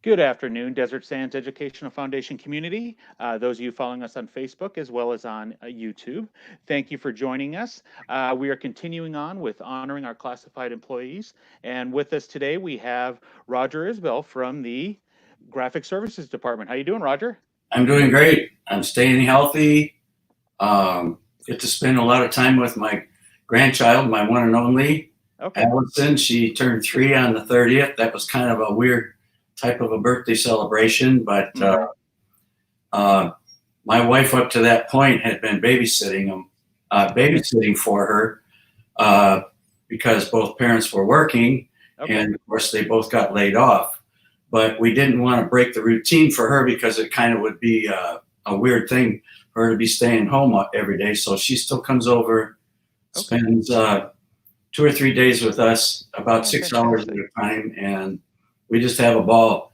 Good afternoon, Desert Sands Educational Foundation community. Those of you following us on Facebook as well as on YouTube, thank you for joining us. We are continuing on with honoring our classified employees. And with us today, we have Roger Isbell from the Graphic Services Department. How you doing, Roger? I'm doing great. I'm staying healthy. Get to spend a lot of time with my grandchild, my one and only, Okay. Allison. She turned 3 on the 30th. That was kind of a weird type of a birthday celebration, but my wife up to that point had been babysitting for her because both parents were working, and of course they both got laid off. But we didn't want to break the routine for her because it kind of would be a weird thing for her to be staying home every day. So she still comes over, spends 2 or 3 days with us, about 6 hours at a time, and we just have a ball.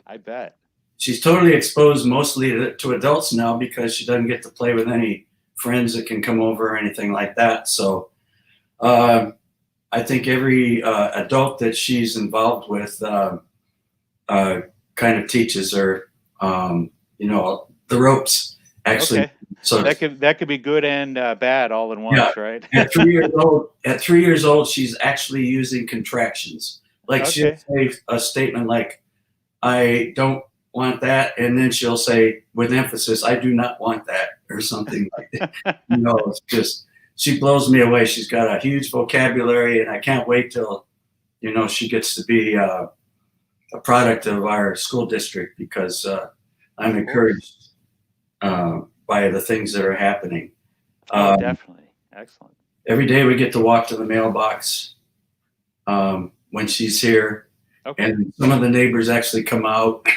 I bet. She's totally exposed mostly to adults now because she doesn't get to play with any friends that can come over or anything like that. So I think every adult that she's involved with kind of teaches her, the ropes, actually. Okay. So that could be good and bad all in once, right? At 3 years old, she's actually using contractions. Like she'll say a statement like, "I don't want that," and then she'll say with emphasis, "I do not want that," or something like that. It's just, she blows me away. She's got a huge vocabulary, and I can't wait till, she gets to be a product of our school district because I'm encouraged by the things that are happening. Definitely. Excellent. Every day we get to walk to the mailbox when she's here. And some of the neighbors actually come out.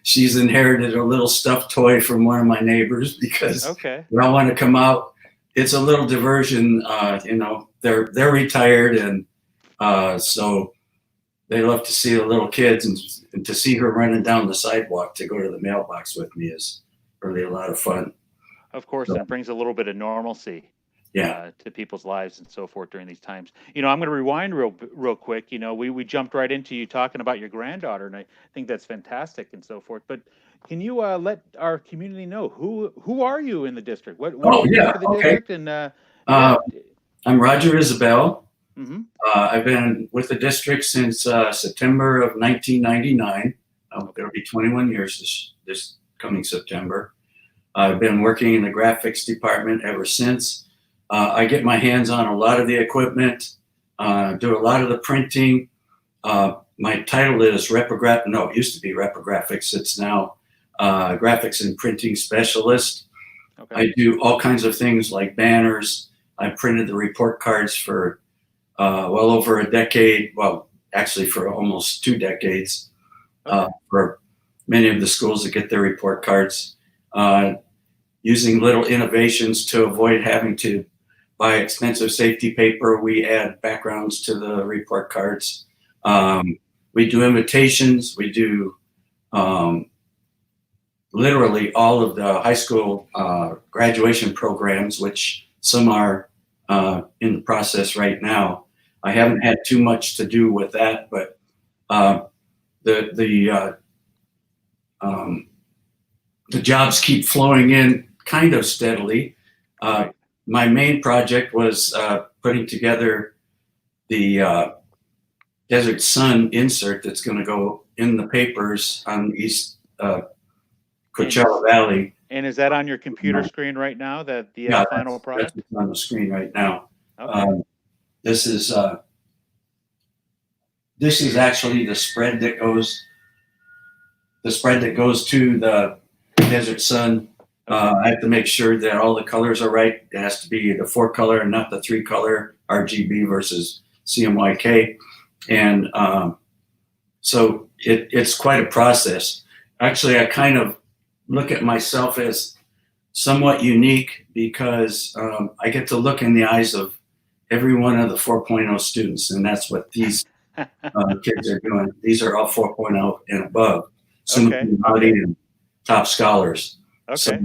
She's inherited a little stuffed toy from one of my neighbors because they all want to come out. It's a little diversion. They're retired, and so they love to see the little kids, and to see her running down the sidewalk to go to the mailbox with me is really a lot of fun. Of course, it brings a little bit of normalcy to people's lives and so forth during these times. I'm going to rewind real quick. We jumped right into you talking about your granddaughter, and I think that's fantastic and so forth. But can you let our community know who are you in the district? What do you do for the district? And I'm Roger Isbell. I've been with the district since September of 1999. It'll be 21 years this coming September. I've been working in the graphics department ever since. I get my hands on a lot of the equipment, do a lot of the printing. My title is it used to be Reprographics. It's now Graphics and Printing Specialist. I do all kinds of things like banners. I printed the report cards for well over a decade. Well, actually for almost 2 decades for many of the schools that get their report cards. Using little innovations to avoid having to buy expensive safety paper, we add backgrounds to the report cards. We do invitations. We do literally all of the high school graduation programs, which some are in the process right now. I haven't had too much to do with that, but the jobs keep flowing in kind of steadily. My main project was putting together the Desert Sun insert that's going to go in the papers on East Coachella Valley. And is that on your computer screen right now? The final product? That's on the screen right now. This is actually the spread that goes to the Desert Sun. I have to make sure that all the colors are right. It has to be the 4-color and not the 3-color RGB versus CMYK. And so it's quite a process. Actually, I kind of look at myself as somewhat unique because I get to look in the eyes of every one of the 4.0 students, and that's what these kids are doing. These are all 4.0 and above, and top scholars. So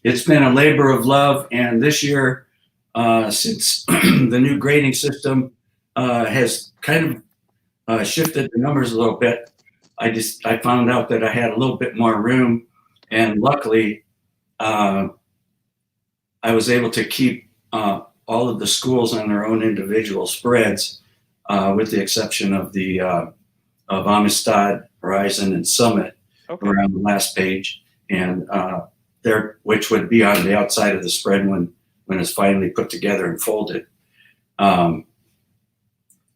it's been a labor of love, and this year, since the new grading system has kind of shifted the numbers a little bit, I found out that I had a little bit more room, and luckily, I was able to keep all of the schools on their own individual spreads, with the exception of the of Amistad, Horizon, and Summit around the last page, and there, which would be on the outside of the spread when it's finally put together and folded. And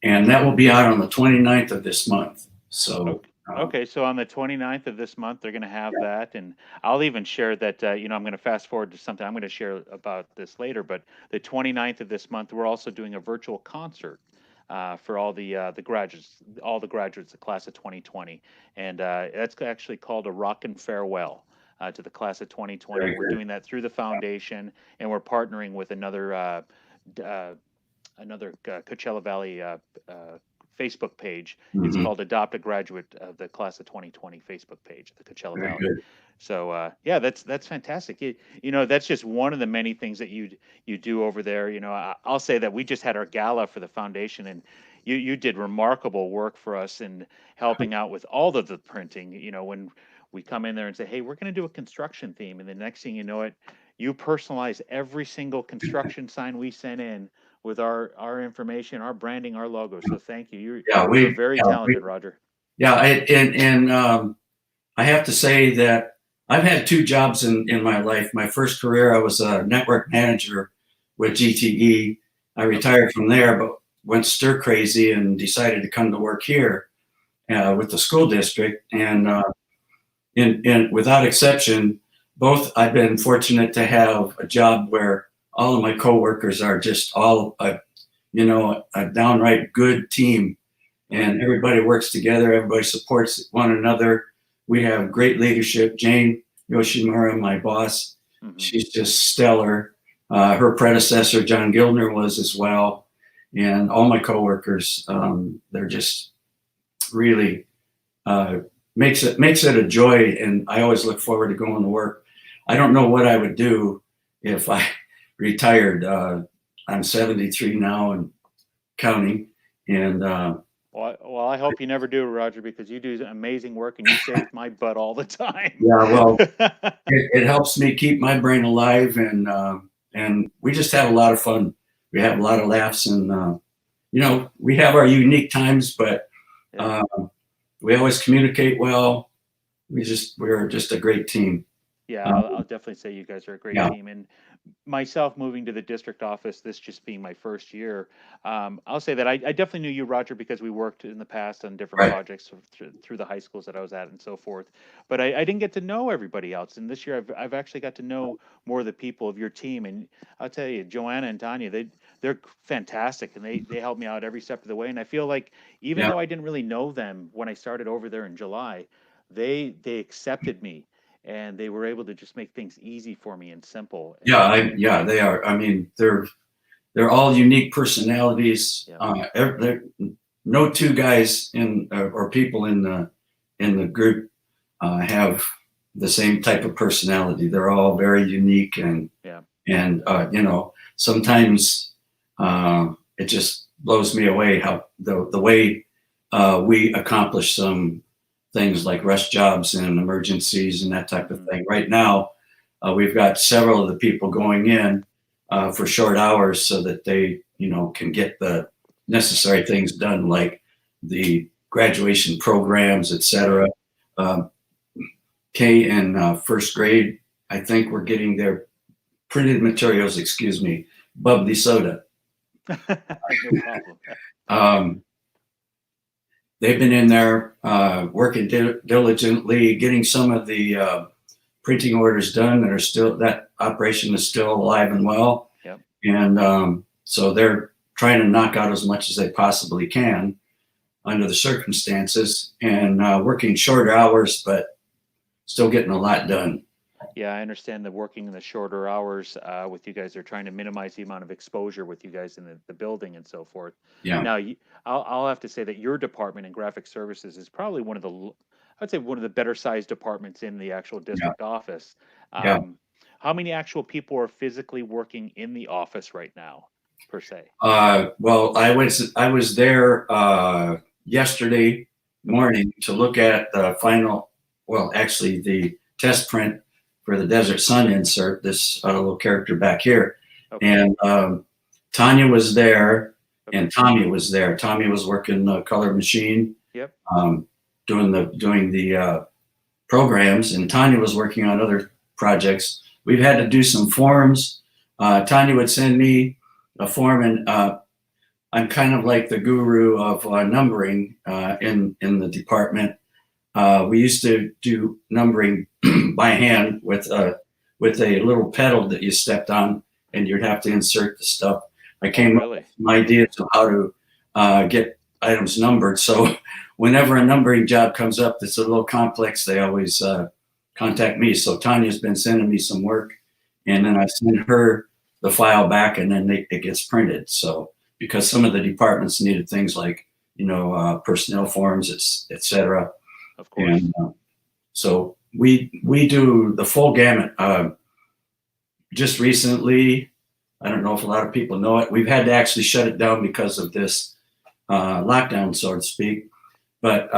that will be out on the 29th of this month. So. Okay, so on the 29th of this month, they're going to have that, and I'll even share that. I'm going to fast forward to something I'm going to share about this later. But the 29th of this month, we're also doing a virtual concert for all the graduates, the class of 2020, and that's actually called a Rock and Farewell to the class of 2020. We're doing that through the foundation, and we're partnering with another Coachella Valley Facebook page. It's called Adopt a Graduate of the Class of 2020 Facebook page, the Coachella Valley. Good. So yeah, that's fantastic. That's just one of the many things that you do over there. I'll say that we just had our gala for the foundation, and you did remarkable work for us in helping out with all of the printing. When we come in there and say, hey, we're going to do a construction theme, and the next thing you know it, you personalize every single construction sign we sent in with our information, our branding, our logo. So thank you. You're very talented, Roger. Yeah, I have to say that I've had two jobs in my life. My first career, I was a network manager with GTE. I retired from there, but went stir crazy and decided to come to work here with the school district. And without exception, both I've been fortunate to have a job where all of my coworkers are just all a downright good team, and everybody works together. Everybody supports one another. We have great leadership. Jane Yoshimura, my boss, she's just stellar. Her predecessor, John Gildner, was as well, and all my coworkers. They're just really makes it a joy, and I always look forward to going to work. I don't know what I would do if I retired. I'm 73 now and counting. And well, I hope you never do, Roger, because you do amazing work and you save my butt all the time. Yeah, well, it helps me keep my brain alive, and we just have a lot of fun. We have a lot of laughs, and we have our unique times, but we always communicate well. We're just a great team. Yeah, I'll definitely say you guys are a great team. And myself moving to the district office, this just being my first year, I'll say that I definitely knew you, Roger, because we worked in the past on different projects through the high schools that I was at and so forth. But I didn't get to know everybody else. And this year I've actually got to know more of the people of your team. And I'll tell you, Joanna and Tanya, they're fantastic, and they helped me out every step of the way. And I feel like even though I didn't really know them when I started over there in July, they accepted me. And they were able to just make things easy for me and simple. Yeah, they are. I mean, they're all unique personalities. No two guys or people in the group have the same type of personality. They're all very unique, and sometimes it just blows me away how the way we accomplish some things like rush jobs and emergencies and that type of thing. Right now, we've got several of the people going in for short hours so that they, can get the necessary things done, like the graduation programs, etc. Kay in first grade, I think we're getting their printed materials, bubbly soda. No problem. They've been in there working diligently, getting some of the printing orders done that operation is still alive and well. Yep. And so they're trying to knock out as much as they possibly can under the circumstances, and working shorter hours, but still getting a lot done. Yeah, I understand that working in the shorter hours with you guys, they're trying to minimize the amount of exposure with you guys in the building and so forth. Yeah. Now, I'll have to say that your department in graphic services is probably one of the better sized departments in the actual district office. How many actual people are physically working in the office right now, per se? Well, I was there yesterday morning to look at the final, well, actually the test print for the Desert Sun insert, this little character back here. Okay. And Tanya was there, okay, and Tommy was there. Tommy was working the color machine, yep, doing the programs, and Tanya was working on other projects. We've had to do some forms. Tanya would send me a form, and I'm kind of like the guru of numbering in the department. We used to do numbering by hand with a little pedal that you stepped on, and you'd have to insert the stuff. I came up with some ideas of how to get items numbered. So whenever a numbering job comes up that's a little complex, they always contact me. So Tanya's been sending me some work, and then I send her the file back, and then it gets printed. So because some of the departments needed things like, personnel forms, et cetera. Of course. And so we do the full gamut. Just recently, I don't know if a lot of people know it, we've had to actually shut it down because of this lockdown, so to speak. But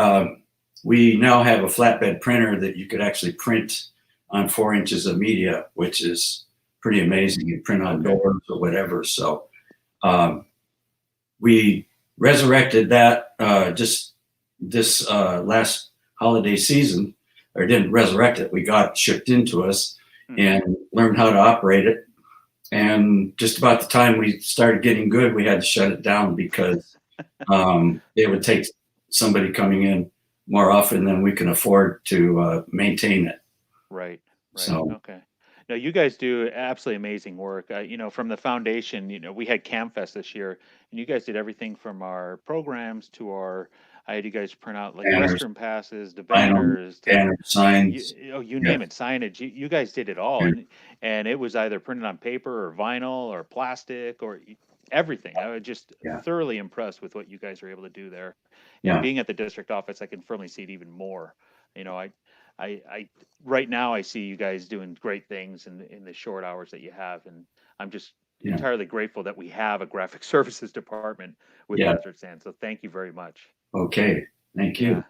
we now have a flatbed printer that you could actually print on 4 inches of media, which is pretty amazing. You print on doors or whatever. So we resurrected that just this last holiday season, or didn't resurrect it. We got shipped into us and learned how to operate it. And just about the time we started getting good, we had to shut it down because it would take somebody coming in more often than we can afford to maintain it. Right. So, okay. No, you guys do absolutely amazing work. From the foundation, we had CamFest this year, and you guys did everything from our programs to our. I had you guys print out like banners, restroom passes, to banners, signs. You name it, signage. You guys did it all, and it was either printed on paper or vinyl or plastic or everything. I was just thoroughly impressed with what you guys were able to do there. And being at the district office, I can firmly see it even more. I right now I see you guys doing great things in the short hours that you have, and I'm just entirely grateful that we have a graphic services department with Desert Sand. So thank you very much. Okay, thank you. Yeah,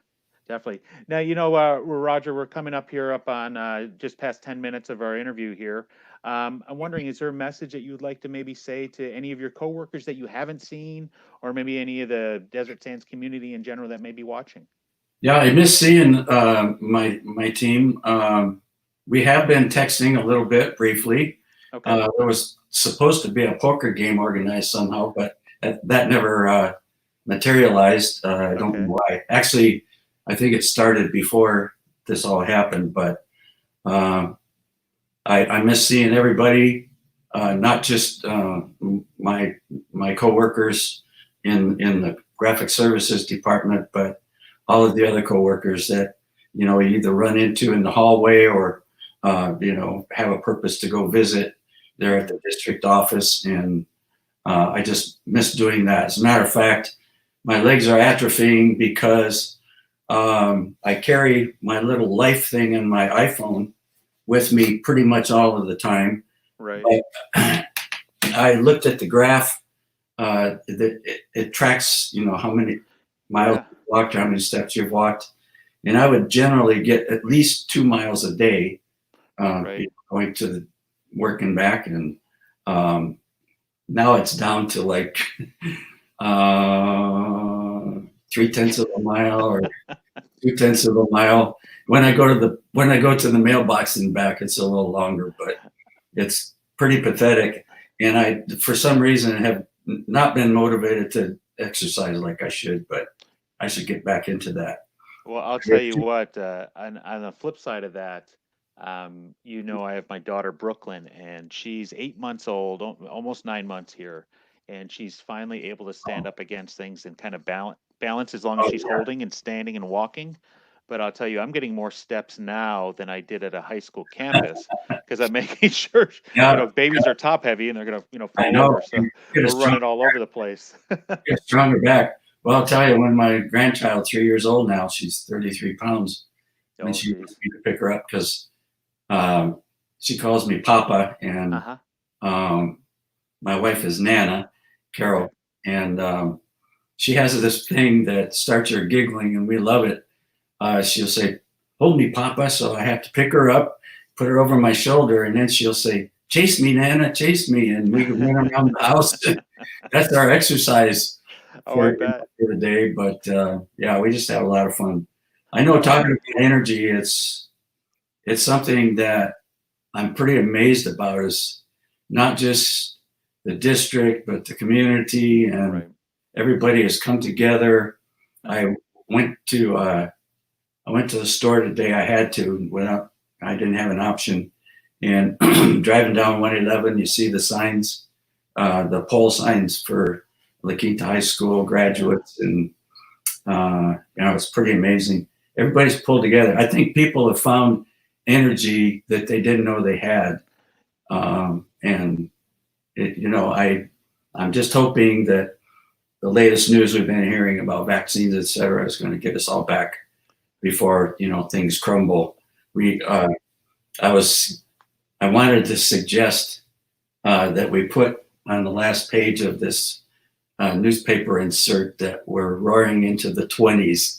definitely. Now, Roger, we're coming up on just past 10 minutes of our interview here. I'm wondering, is there a message that you would like to maybe say to any of your coworkers that you haven't seen, or maybe any of the Desert Sands community in general that may be watching? Yeah, I miss seeing my team. We have been texting a little bit briefly. Okay. There was supposed to be a poker game organized somehow, but that never materialized. I don't know why. Actually, I think it started before this all happened, but I miss seeing everybody, not just my coworkers in the graphic services department, but all of the other coworkers that we either run into in the hallway or have a purpose to go visit there at the district office, and I just miss doing that. As a matter of fact, my legs are atrophying because I carry my little life thing in my iPhone with me pretty much all of the time. Right. But I looked at the graph that it tracks, how many miles you've walked, how many steps you've walked, and I would generally get at least 2 miles a day going to the work and back, and now it's down to like 0.3 of a mile or 0.2 of a mile. When I go to the mailbox and back, it's a little longer, but it's pretty pathetic. And I, for some reason, have not been motivated to exercise like I should, but I should get back into that. Well, I'll tell you what, on the flip side of that, I have my daughter Brooklyn, and she's 8 months old, almost 9 months here, and she's finally able to stand up against things and kind of balance as long as she's holding and standing and walking. But I'll tell you, I'm getting more steps now than I did at a high school campus because I'm making sure, babies are top heavy and they're going to, fall over. So we're running all over the place. Get stronger back. Well, I'll tell you, when my grandchild, 3 years old now, she's 33 pounds, and she wants me to pick her up because she calls me Papa, and my wife is Nana, Carol, and she has this thing that starts her giggling, and we love it. She'll say, "Hold me, Papa." So I have to pick her up, put her over my shoulder, and then she'll say, "Chase me, Nana, chase me," and we can run around the house. That's our exercise for the day. But yeah, we just have a lot of fun. I know talking about energy, it's something that I'm pretty amazed about, is not just the district, but the community, and everybody has come together. I went to the store today. I had to, I didn't have an option. And driving down 111, you see the signs, the pole signs for La Quinta High School graduates, and it's pretty amazing. Everybody's pulled together. I think people have found energy that they didn't know they had, and I'm just hoping that the latest news we've been hearing about vaccines, et cetera, is going to get us all back before things crumble. I wanted to suggest that we put on the last page of this newspaper insert that we're roaring into the 20s.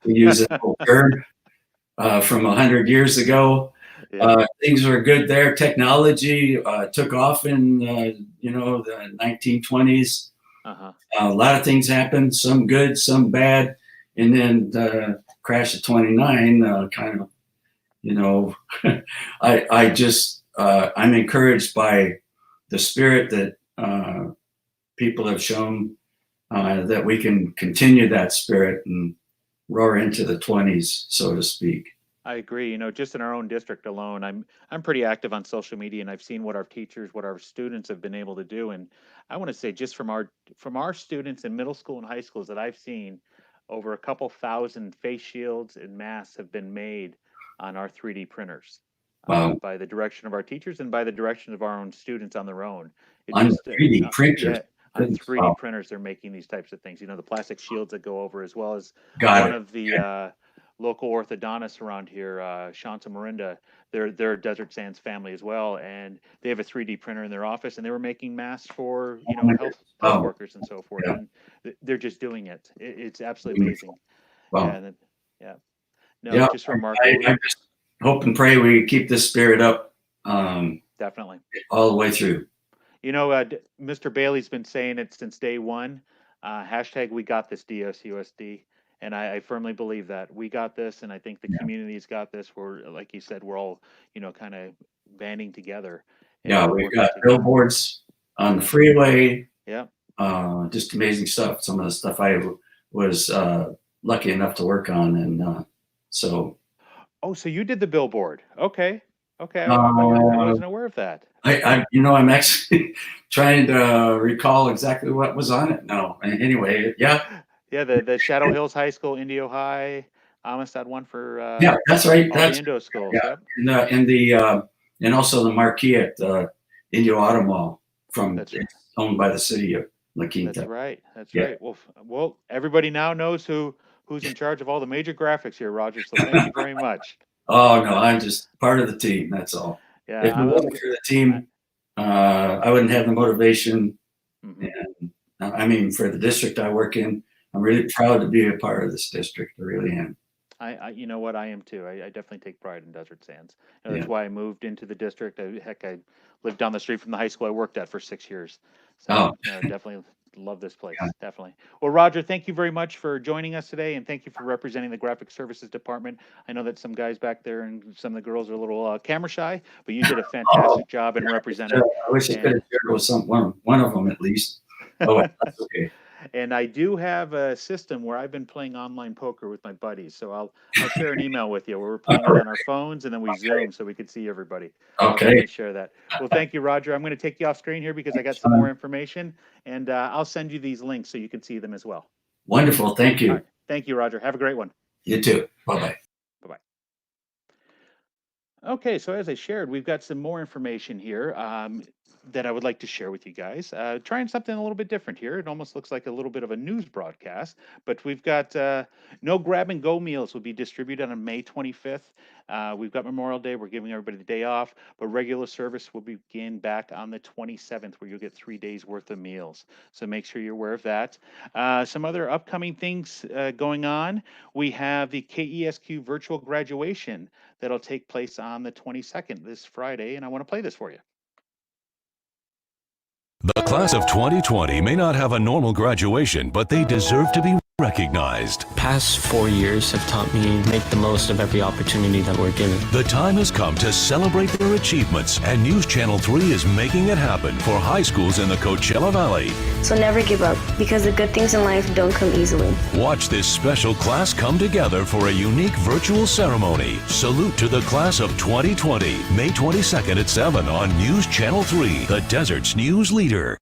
We use a term from 100 years ago. Things were good there. Technology took off in the 1920s. A lot of things happened, some good, some bad, and then the crash of 29 kind of, I'm encouraged by the spirit that people have shown, that we can continue that spirit and roar into the 20s, so to speak. I agree. Just in our own district alone, I'm pretty active on social media, and I've seen what our teachers, what our students have been able to do. And I want to say, just from our students in middle school and high schools that I've seen, over a couple thousand face shields and masks have been made on our 3D printers. Wow. By the direction of our teachers and by the direction of our own students on their own. On 3D printers. On 3D printers, they're making these types of things. The plastic shields that go over, as well as one of the local orthodontists around here, Shanta Morinda. They're a Desert Sands family as well, and they have a 3D printer in their office, and they were making masks for health workers and so forth. And they're just doing it. It's absolutely amazing. Wow. Just remarkable. I just hope and pray we keep this spirit up. Definitely. All the way through. Mr. Bailey's been saying it since day one. Hashtag we got this, DSUSD. And I firmly believe that we got this, and I think the community's got this. We're, like you said, we're all, kind of banding together. Yeah, we've got billboards on the freeway. Yeah. Just amazing stuff. Some of the stuff I was lucky enough to work on, and so. Oh, so you did the billboard? Okay. I wasn't aware of that. I'm actually trying to recall exactly what was on it now. Anyway, yeah. Yeah, the Shadow Hills High School, Indio High, Amistad one for yeah, that's right. That's the Indo schools. Yeah. Yep. And also the marquee at the Indio Auto Mall owned by the city of La Quinta. That's right. Right. Well, everybody now knows who's in charge of all the major graphics here, Roger. So thank you very much. Oh no, I'm just part of the team. That's all. Yeah. If it wasn't for the team, I wouldn't have the motivation. Mm-hmm. And for the district I work in, I'm really proud to be a part of this district. I really am. You know what? I am too. I definitely take pride in Desert Sands. That's why I moved into the district. I lived down the street from the high school I worked at for 6 years. So definitely love this place. Yeah. Definitely. Well, Roger, thank you very much for joining us today, and thank you for representing the Graphic Services Department. I know that some guys back there and some of the girls are a little camera shy, but you did a fantastic job in representing. I wish I could have shared with one of them at least. Oh, that's okay. And I do have a system where I've been playing online poker with my buddies. So I'll share an email with you where we're playing it on our phones, and then we Zoom so we can see everybody. Okay. I'll share that. Well, thank you, Roger. I'm going to take you off screen here because I got some more information, and I'll send you these links so you can see them as well. Wonderful. Thank you. Right. Thank you, Roger. Have a great one. You too. Bye-bye. Bye-bye. Okay, so as I shared, we've got some more information here. that I would like to share with you guys. Trying something a little bit different here. It almost looks like a little bit of a news broadcast, but we've got no grab and go meals will be distributed on May 25th. We've got Memorial Day. We're giving everybody the day off, but regular service will begin back on the 27th, where you'll get 3 days worth of meals. So make sure you're aware of that. Some other upcoming things going on. We have the KESQ virtual graduation that'll take place on the 22nd, this Friday, and I want to play this for you. The class of 2020 may not have a normal graduation, but they deserve to be recognized. Past 4 years have taught me to make the most of every opportunity that we're given. The time has come to celebrate their achievements, and News Channel 3 is making it happen for high schools in the Coachella Valley. So never give up, because the good things in life don't come easily. Watch this special class come together for a unique virtual ceremony. Salute to the class of 2020, May 22nd at 7 on News Channel 3, the desert's news leader.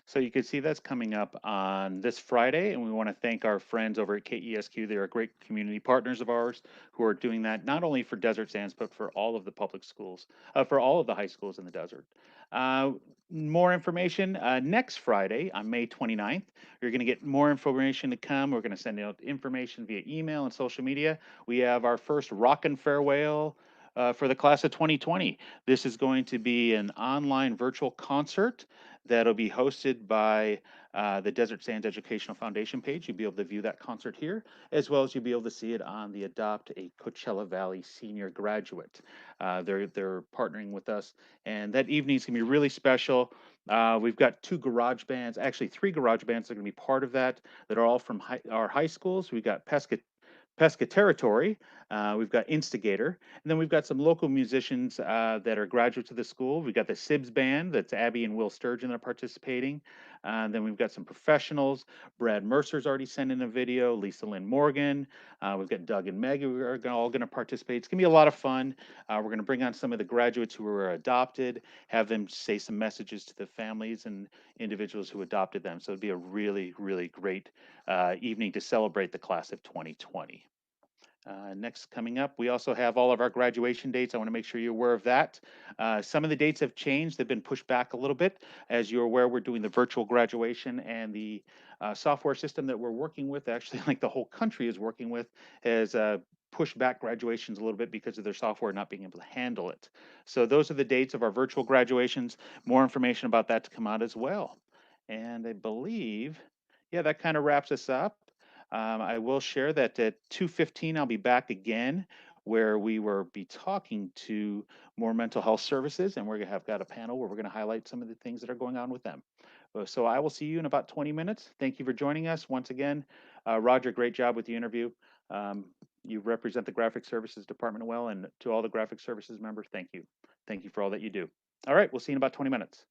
So you can see that's coming up on this Friday, and we want to thank our friends over at KESQ. They're great community partners of ours who are doing that not only for Desert Sands, but for all of the public schools, for all of the high schools in the desert. More information next Friday on May 29th. You're going to get more information to come. We're going to send out information via email and social media. We have our first Rockin' Farewell for the class of 2020. This is going to be an online virtual concert that'll be hosted by the Desert Sands Educational Foundation page. You'll be able to view that concert here, as well as you'll be able to see it on the Adopt a Coachella Valley Senior Graduate. They're partnering with us, and that evening's gonna be really special. We've got two garage bands, actually three garage bands that are gonna be part of that are all from our high schools. We got Pesca Territory, we've got Instigator, and then we've got some local musicians that are graduates of the school. We've got the Sibs Band, that's Abby and Will Sturgeon that are participating. Then we've got some professionals. Brad Mercer's already sent in a video, Lisa Lynn Morgan. We've got Doug and Meg who are all going to participate. It's going to be a lot of fun. We're going to bring on some of the graduates who were adopted, have them say some messages to the families and individuals who adopted them. So it'd be a really, really great evening to celebrate the class of 2020. Next coming up, we also have all of our graduation dates. I want to make sure you're aware of that. Some of the dates have changed. They've been pushed back a little bit. As you're aware, we're doing the virtual graduation, and the software system that we're working with, actually like the whole country is working with, has pushed back graduations a little bit because of their software not being able to handle it. So those are the dates of our virtual graduations. More information about that to come out as well. And I believe, yeah, that kind of wraps us up. I will share that at 2:15 I'll be back again, where we will be talking to more mental health services, and we're gonna have got a panel where we're gonna highlight some of the things that are going on with them. So I will see you in about 20 minutes. Thank you for joining us once again. Roger, great job with the interview. You represent the Graphic Services Department well, and to all the Graphic Services members, thank you. Thank you for all that you do. All right, we'll see you in about 20 minutes.